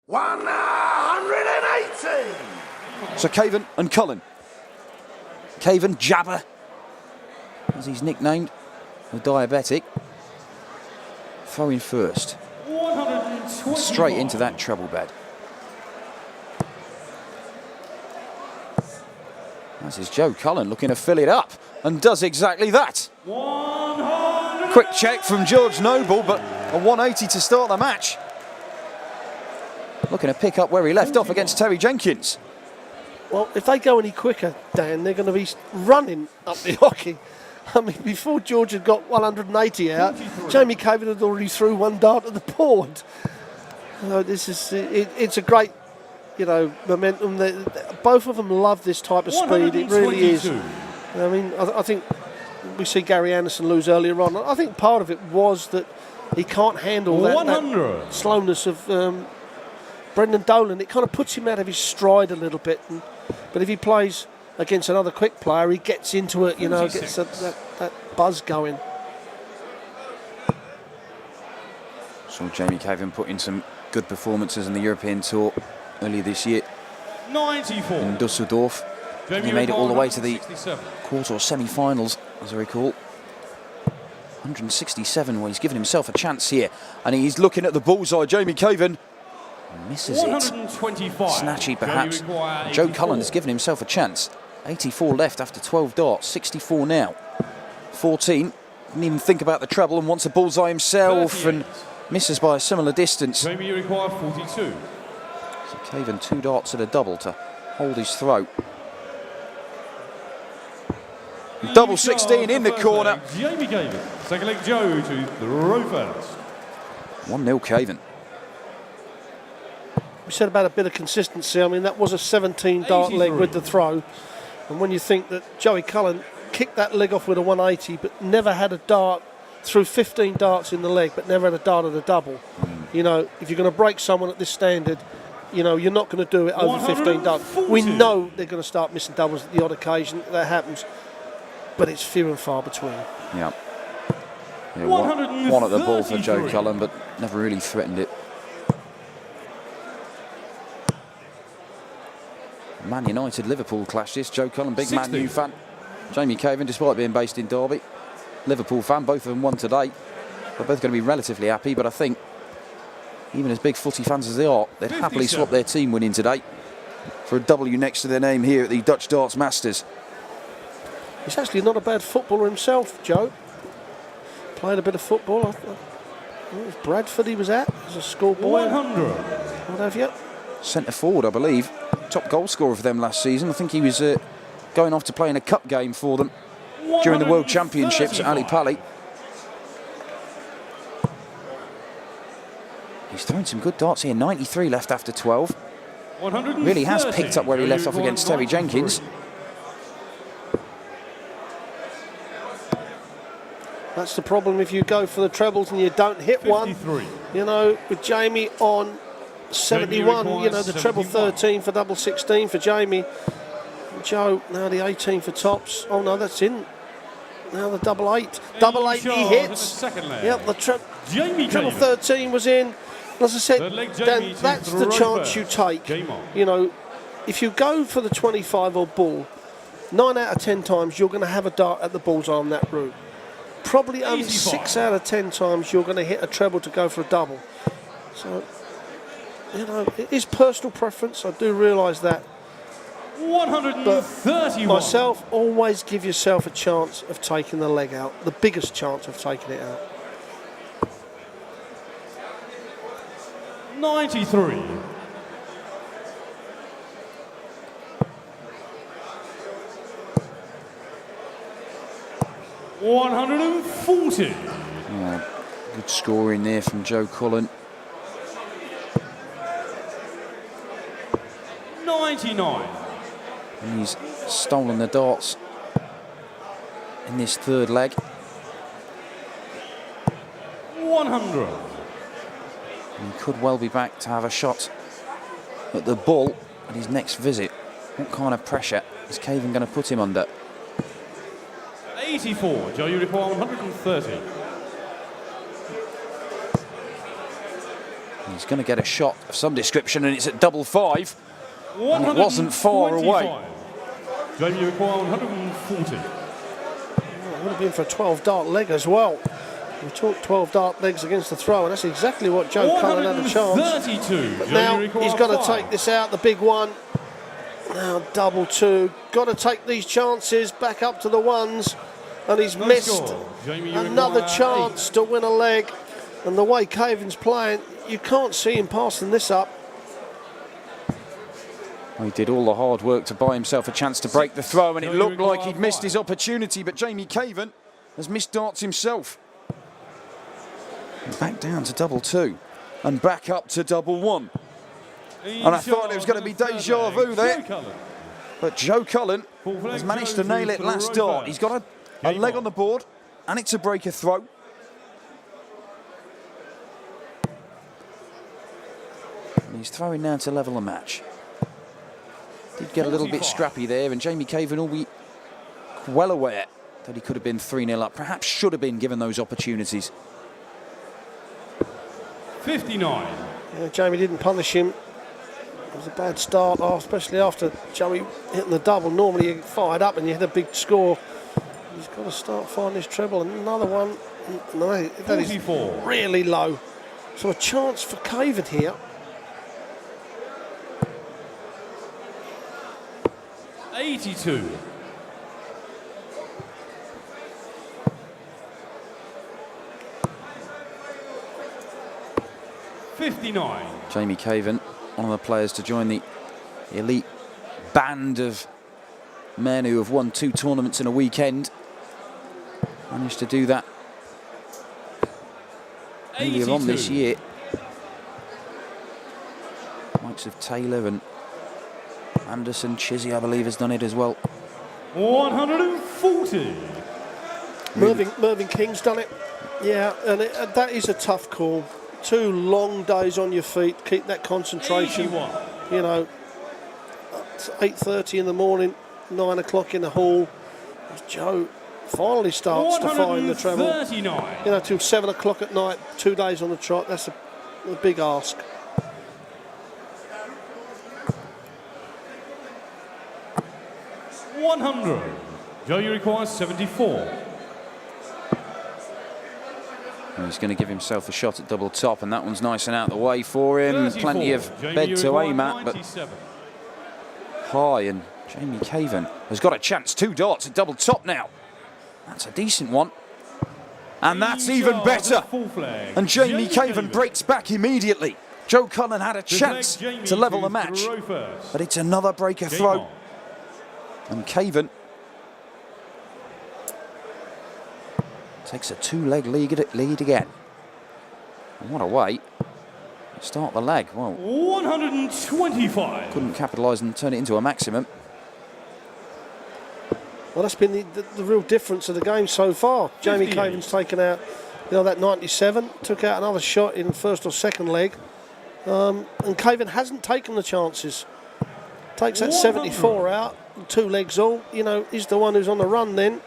180! So Caven and Cullen. Caven, Jabber, as he's nicknamed, the diabetic. Throwing first. Straight into that treble bed. This is Joe Cullen looking to fill it up, and does exactly that. Quick check from George Noble, but a 180 to start the match. Looking to pick up where he left off against Terry Jenkins. Well, if they go any quicker, Dan, they're going to be running up the hockey. I mean, before George had got 180 out, Jamie Caven had already threw one dart at the board. This is it's a great, momentum. Both of them love this type of speed. It really is. I mean, I think we see Gary Anderson lose earlier on. I think part of it was that he can't handle that slowness of Brendan Dolan. It kind of puts him out of his stride a little bit. But if he plays against another quick player, he gets into it, gets that buzz going. Saw Jamie Caven put in some good performances in the European Tour earlier this year. 94. In Dusseldorf. He made it all the way to the quarter or semi-finals, as I recall. 167, well, he's given himself a chance here. And he's looking at the bullseye. Jamie Caven misses it. Snatchy, perhaps. Joe Cullen has given himself a chance. 84 left after 12 darts. 64 now. 14. Didn't even think about the treble and wants a bullseye himself 38. and misses by a similar distance. Jamie, you require 42. So Caven 2 darts at a double to hold his throat. Double 16 in the corner. Jamie Caven. Second leg Joe to the row first. 1-0 Caven. We said about a bit of consistency. I mean, that was a 17 dart leg with the throw. And when you think that Joey Cullen kicked that leg off with a 180, but never had a dart, threw 15 darts in the leg, but never had a dart at a double. If you're going to break someone at this standard, you're not going to do it over 15 darts. We know they're going to start missing doubles at the odd occasion. That happens. But it's few and far between. Yeah. One at the ball for Joe Cullen, but never really threatened it. Man United Liverpool clash this. Joe Cullen, big 60. Man U fan. Jamie Caven, despite being based in Derby, Liverpool fan. Both of them won today. They're both going to be relatively happy, but I think even as big footy fans as they are, they'd happily swap their team winning today for a W next to their name here at the Dutch Darts Masters. He's actually not a bad footballer himself, Joe. Played a bit of football. It was Bradford he was at as a schoolboy. 100. What have you? Centre forward, I believe. Top goal scorer for them last season. I think he was going off to play in a cup game for them during the World Championships at Ali Pali. He's throwing some good darts here. 93 left after 12. Really has picked up where he left off against Terry Jenkins. That's the problem if you go for the trebles and you don't hit 53. one. With Jamie on 71, the treble 13 for double 16 for Jamie. Joe, now the 18 for tops. Oh no, that's in. Now the double 8. Double 8 he hits. Yep, the treble 13 was in. As I said, Dan, that's the chance you take. If you go for the 25 or bull, 9 out of 10 times you're going to have a dart at the bullseye on that route. Probably only 6 out of 10 times you're going to hit a treble to go for a double. So, it is personal preference. I do realise that. 131. But myself, always give yourself a chance of taking the leg out. The biggest chance of taking it out. 93. 140. Yeah, good scoring there from Joe Cullen. 99. And he's stolen the darts in this third leg. 100. And he could well be back to have a shot at the bull at his next visit. What kind of pressure is Caven going to put him under? 84. Joe, you require 130. He's going to get a shot of some description, and it's at double 5. And it wasn't far away. Jamie, you require 140. It would have been for a 12-dart leg as well. We talked 12-dart legs against the throw, and that's exactly what Joe Cullen had a chance. 32. But now he's got to take this out, the big one. Now double 2. Got to take these chances back up to the ones, and he's missed another chance to win a leg. And the way Caven's playing, you can't see him passing this up. He did all the hard work to buy himself a chance to break the throw, and it looked like he'd missed his opportunity, but Jamie Caven has missed darts himself. Back down to double 2 and back up to double 1. And I thought it was going to be deja vu there, but Joe Cullen has managed to nail it last dart. He's got a leg on the board, and it's a breaker throw. And he's throwing now to level the match. Did get a little bit scrappy there, and Jamie Caven will be well aware that he could have been 3-0 up. Perhaps should have been given those opportunities. 59. Yeah, Jamie didn't punish him. It was a bad start, especially after Joey hitting the double. Normally you fired up and you hit a big score. He's got to start finding his treble. And another one. No, that is really low. So a chance for Caven here. 82. Jamie Caven, one of the players to join the elite band of men who have won 2 tournaments in a weekend. Managed to do that earlier on this year. Likes of Taylor and Anderson, Chizzy, I believe, has done it as well. 140. Mervyn King's done it. Yeah, and that is a tough call. 2 long days on your feet, keep that concentration. 81. You know, it's 8:30 in the morning, 9 o'clock in the hall. Joe finally starts to find the treble. You know, till 7 o'clock at night, 2 days on the trot. That's a big ask. $100. Joe, you require 74. He's going to give himself a shot at double top, and that one's nice and out of the way for him. Plenty of bed to aim at, but high, and Jamie Caven has got a chance. 2 darts at double top now. That's a decent one. And that's even better. And Jamie Caven breaks back immediately. Joe Cullen had a chance to level the match, but it's another breaker throw. And Caven takes a 2-leg lead again. And what a way to start the leg. Well, 125. Couldn't capitalise and turn it into a maximum. Well, that's been the real difference of the game so far. Jamie Caven's taken out, you know, that 97, took out another shot in first or second leg. And Caven hasn't taken the chances. Takes that 74 out, 2 legs all. You know, he's the one who's on the run then.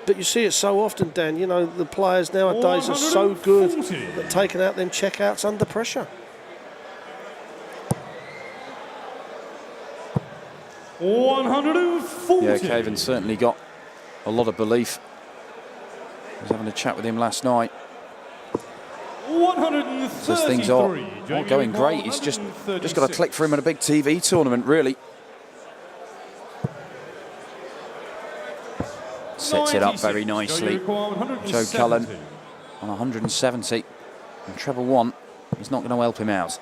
But you see it so often, Dan. You know, the players nowadays are so good at taking out them checkouts under pressure. Yeah, Caven certainly got a lot of belief. I was having a chat with him last night. Says things are not going great. He's just got to click for him in a big TV tournament, really. Sets it up very nicely. Joe Cullen on 170. And treble 1 is not going to help him out.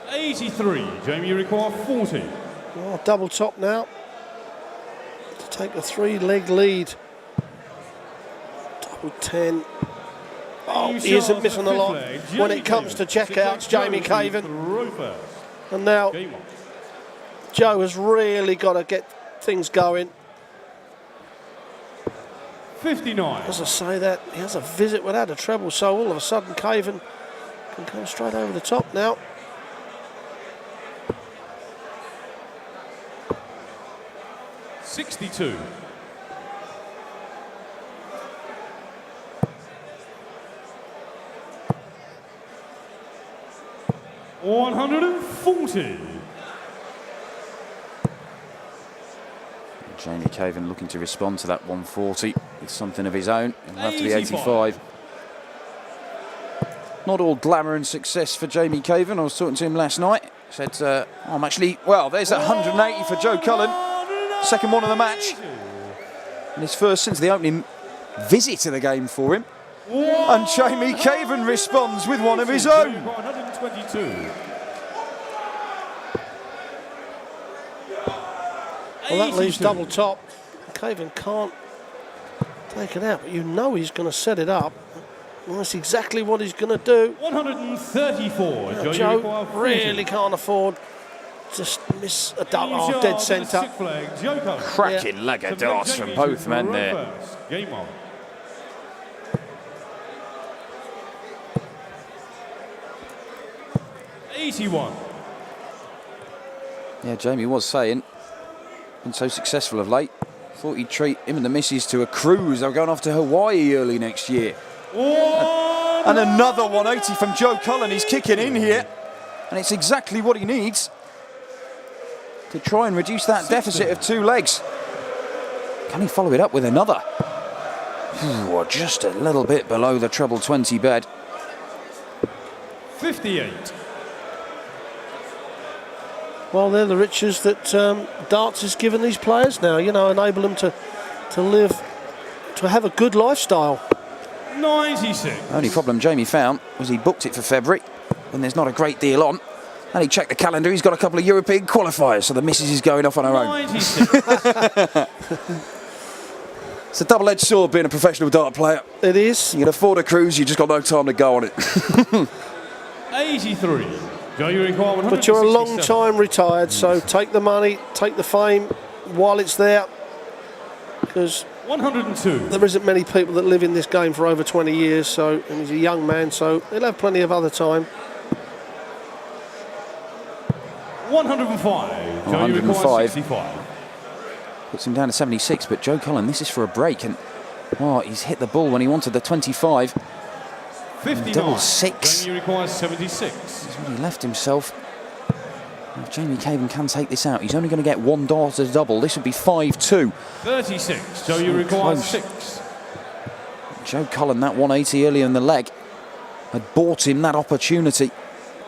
83. Jamie, you require 40. Oh, double top now. To take a 3-leg lead. Double 10. Oh, he isn't missing a lot when it comes to checkouts, Jamie Caven. And now Joe has really got to get things going. 59. As I say that, he has a visit without a treble, so all of a sudden Caven can come straight over the top now. $62. 140. Jamie Caven looking to respond to that 140 with something of his own. It'll have to be 85. Not all glamour and success for Jamie Caven. I was talking to him last night. Said, I'm actually, well, there's that 180 for Joe Cullen. Second one of the match. And his first since the opening visit to the game for him. And Jamie Caven responds with one of his own. 122. Well, that leaves double top. Caven can't take it out, but you know he's going to set it up. And that's exactly what he's going to do. 134. Now, Joe really can't afford to miss a double. Oh, dead centre. Cracking leg of darts from both men there. Game on. $81. Yeah, Jamie was saying, been so successful of late. Thought he'd treat him and the missus to a cruise. They're going off to Hawaii early next year. And another 180 from Joe Cullen. He's kicking in here. And it's exactly what he needs to try and reduce that deficit of 2 legs. Can he follow it up with another? Ooh, just a little bit below the treble 20 bed. 58. Well, they're the riches that darts has given these players now, you know, enable them to live, to have a good lifestyle. 96. Only problem Jamie found was he booked it for February when there's not a great deal on. And he checked the calendar, he's got a couple of European qualifiers, so the missus is going off on her own. 96. It's a double-edged sword being a professional dart player. It is. You can afford a cruise, you just got no time to go on it. 83. Joe, you require 167. But you're a long time retired, so take the money, take the fame while it's there. Because 102. there isn't many people that live in this game for over 20 years, so, and he's a young man, so he'll have plenty of other time. 105. Joe, you require 65. Puts him down to 76, but Joe Cullen, this is for a break, and he's hit the ball when he wanted the 25. 59. Double 6. Joe, you require 76. He's really left himself. If Jamie Caven can take this out, he's only going to get 1 dart as a double. This would be 5-2. 36. Joe, you require 6. Joe Cullen, that 180 earlier in the leg, had bought him that opportunity.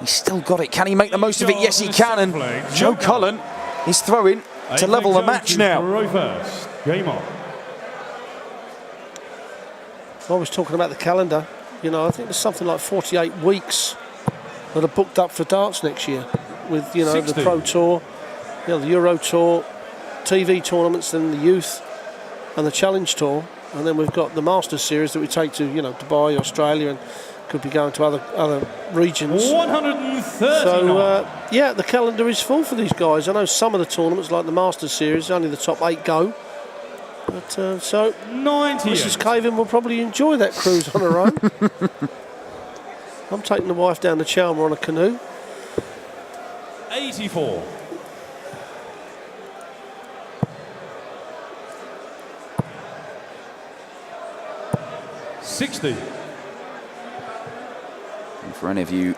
He's still got it. Can he make the most of it? Yes, he can. And Joe Cullen is throwing to level the match now. First. Game on. I was talking about the calendar. You know, I think there's something like 48 weeks that are booked up for darts next year, with, you know, 60. the Pro Tour, you know, the Euro Tour, TV tournaments, then the Youth and the Challenge Tour, and then we've got the Masters Series that we take to, you know, Dubai, Australia, and could be going to other regions. 139. So yeah, the calendar is full for these guys. I know some of the tournaments, like the Masters Series, only the top 8 go. But so 90. Mrs. Caven will probably enjoy that cruise on her own. I'm taking the wife down to Chalmer on a canoe. 84. $60. And for any of you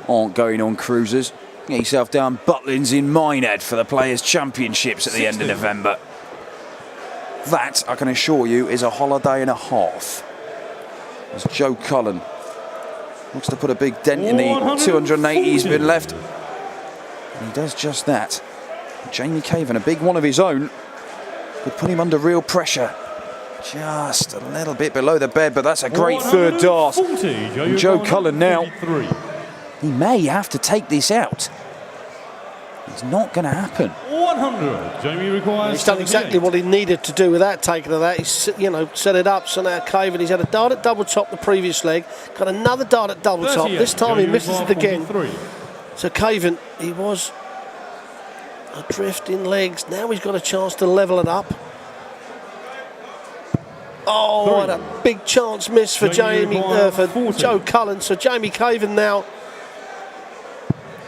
aren't going on cruises, get yourself down Butlins in Minehead for the Players' Championships at the end of November. That, I can assure you, is a holiday and a half. As Joe Cullen looks to put a big dent in the 280 he's been left. And he does just that. Jamie Caven, a big one of his own, could put him under real pressure. Just a little bit below the bed, but that's a great third dart. And Joe Cullen now, he may have to take this out. It's not going to happen. 100. Jamie requires. He's done exactly what he needed to do with that, taking of that. He's, you know, set it up. So now Caven, he's had a dart at double top the previous leg, got another dart at double top. This time he misses it again. 43. So Caven, he was adrift in legs. Now he's got a chance to level it up. Oh, what a big chance miss for for Joe Cullen. So Jamie Caven now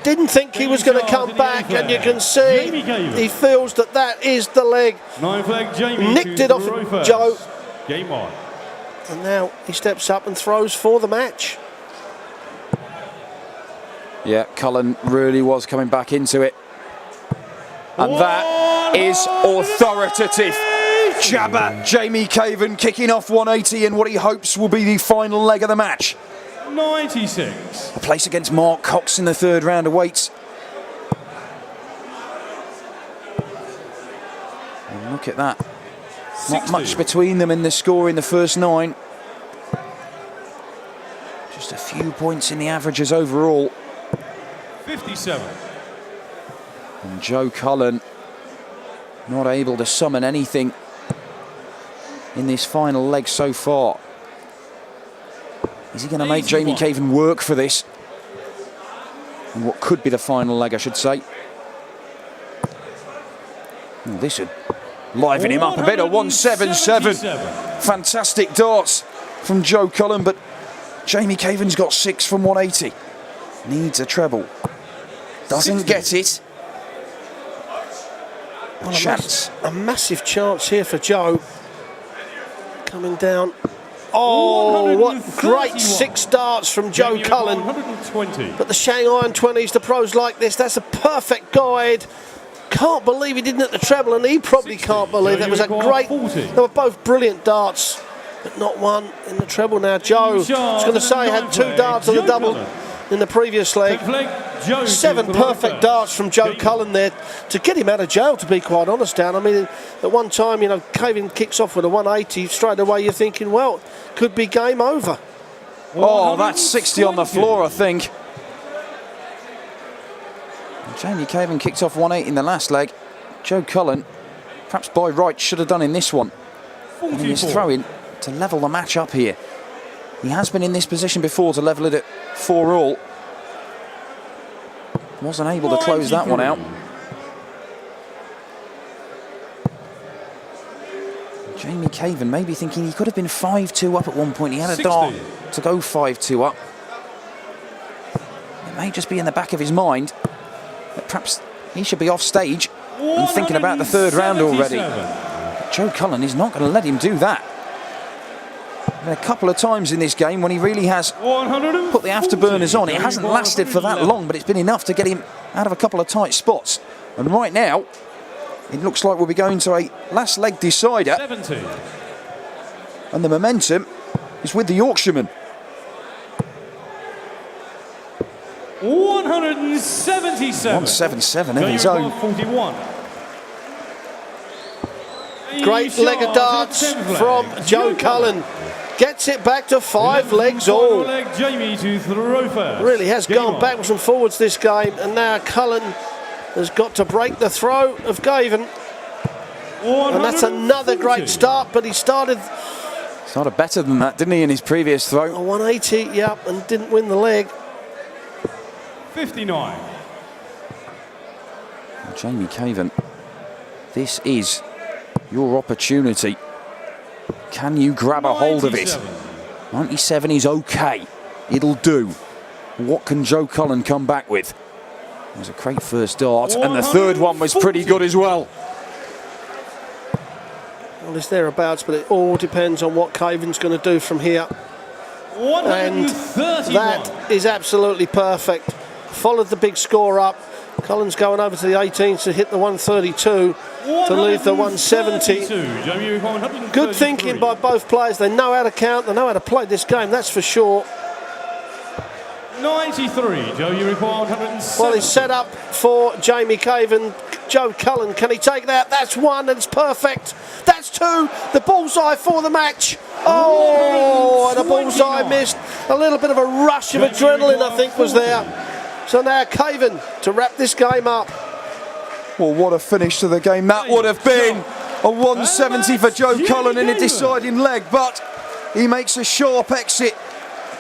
didn't think he was going to come back, and you can see he feels that is the leg. 9 flag Jamie nicked it off of Joe. Game on. And now he steps up and throws for the match. Yeah, Cullen really was coming back into it. And that is authoritative. Jabba Jamie Caven kicking off 180 in what he hopes will be the final leg of the match. 96. A place against Mark Cox in the third round awaits. And look at that. 60. Not much between them in the score in the first 9. Just a few points in the averages overall. 57. And Joe Cullen not able to summon anything in this final leg so far. Is he going to make Jamie Caven work for this? In what could be the final leg, I should say. Well, this would liven him up a bit. A 177. Fantastic darts from Joe Cullen, but Jamie Caven's got 6 from 180. Needs a treble. Doesn't get it. Well, Chance. A massive chance here for Joe. Coming down. Oh, what great 6 darts from Joe Cullen. 120. But the Shanghai 20s, the pros like this. That's a perfect guide. Can't believe he didn't hit the treble, and he probably 60. can't believe that was a great. 40. They were both brilliant darts, but not one in the treble. Now Joe, I was going to say, had 2 darts on the double in the previous leg. 7 perfect darts from Joe Cullen there to get him out of jail, to be quite honest, Dan. I mean, at one time, you know, Caven kicks off with a 180. Straight away, you're thinking, well, could be game over. Oh, that's 60 on the floor, I think. Jamie Caven kicked off 180 in the last leg. Joe Cullen, perhaps by right, should have done in this one. And he's throwing to level the match up here. He has been in this position before to level it at 4-all. Wasn't able to close that one out. Jamie Caven maybe thinking he could have been 5-2 up at one point. He had a dart to go 5-2 up. It may just be in the back of his mind that perhaps he should be off stage and thinking about the third round already. But Joe Cullen is not going to let him do that. And a couple of times in this game when he really has put the afterburners on. It hasn't lasted for that long, but it's been enough to get him out of a couple of tight spots. And right now, it looks like we'll be going to a last leg decider. 70. And the momentum is with the Yorkshireman. 177. 177 of his own. 41. Great leg of darts from Joe Cullen. Gets it back to 5 legs all. Jamie to throw first. Really has gone backwards and forwards this game, and now Cullen has got to break the throw of Caven. And that's another great start, but he started Better than that, didn't he, in his previous throw? a 180, yep, and didn't win the leg. 59. Jamie Caven, this is your opportunity. Can you grab a hold of it? 97 is okay. It'll do. What can Joe Cullen come back with? It was a great first dart, and the third one was pretty good as well. Well, it's thereabouts, but it all depends on what Caven's going to do from here. And that is absolutely perfect. Followed the big score up. Cullen's going over to the 18s to hit the 132 to leave the 170. Good thinking by both players. They know how to count, they know how to play this game, that's for sure. 93, Joe, you require 107. Well, it's set up for Jamie Caven. Joe Cullen, can he take that? That's 1, and it's perfect. That's 2, the bullseye for the match. Oh, and a bullseye missed. A little bit of a rush of adrenaline, I think, was there. So now Caven to wrap this game up. Well, what a finish to the game that would have been. A 170 for Joe Cullen in a deciding leg, but he makes a sharp exit.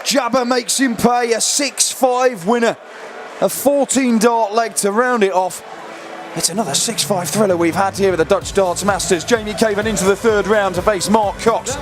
Jabba makes him pay, a 6-5 winner. A 14-dart leg to round it off. It's another 6-5 thriller we've had here at the Dutch Darts Masters. Jamie Caven into the third round to face Mark Cox.